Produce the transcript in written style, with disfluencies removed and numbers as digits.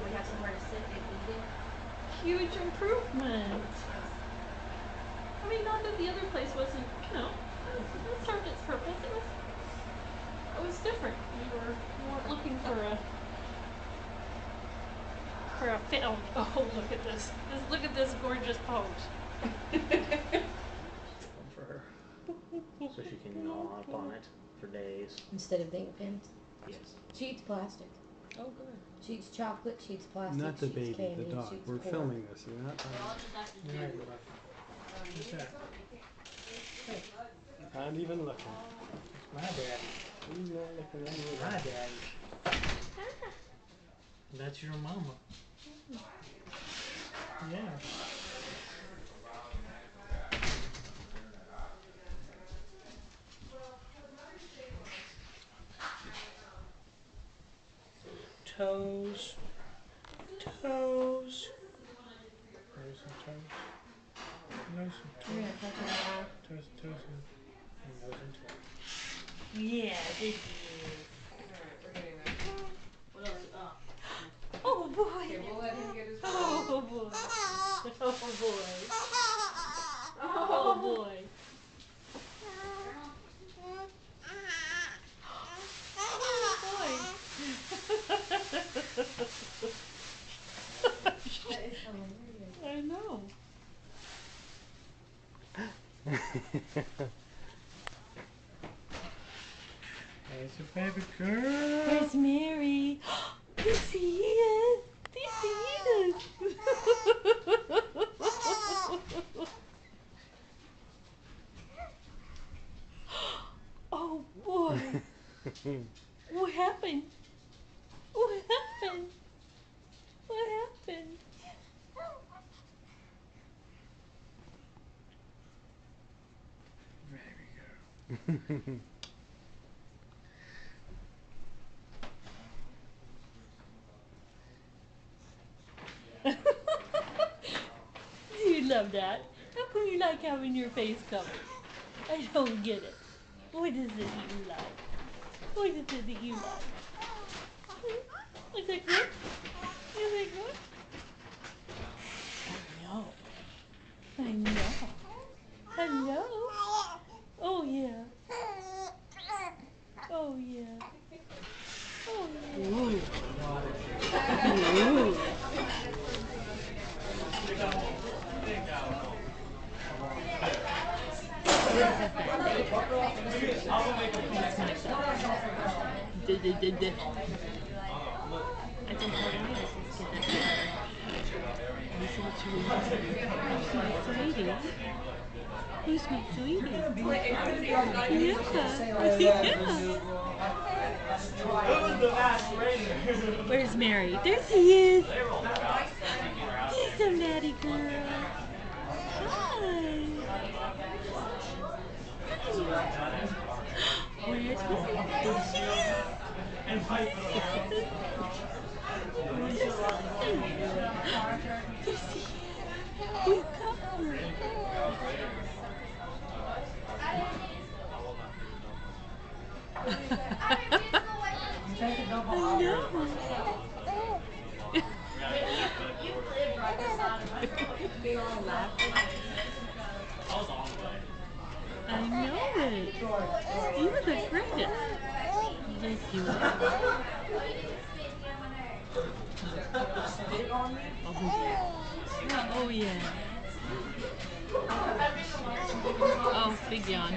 we have somewhere to sit and eat it. Huge improvement. I mean, not that the other place wasn't, you know, it served its purpose. It was different. We weren't looking for a film. Oh, look at this. Look at this gorgeous pose. For her. So she can gnaw up on it for days. Instead of ink pens. Yes. She eats plastic. Oh, good. She eats chocolate, she eats plastic, Not the she eats baby, candy, the dog. she eats We're pork. filming this. You're not What's that? Not even looking. My daddy. He's not looking anywhere. My daddy. That's your mama. Yeah. Toes. Toes. There's some toes. Nose and You're toes. gonna touch it now. Toes, toes, and nose and toes. Yeah, this is. Alright, we're getting that. What else? Oh boy. Okay, we'll let him get his Oh boy. Oh boy. Oh boy. That is hilarious. I know. There's a baby girl. Where's Mary? There she is. There she is. Oh boy. What happened? What happened? What happened? Baby girl. Do you love that? How come you like having your face covered? I don't get it. What is it that you like? What is it that you like? Is it good? Is it good? I know. Hello. Oh yeah. Oh yeah. Oh yeah. Ooh. Ooh. I think Hawaii's is getting better. This is what you want. Who's my sweetie? Who's my sweetie? Yeah. Where's Mary? There she is. She's a natty girl. Hi. Where's Mary? There she is. We got her. I know it. You were the greatest. Yes, you were. Oh yeah. Oh, big yawn.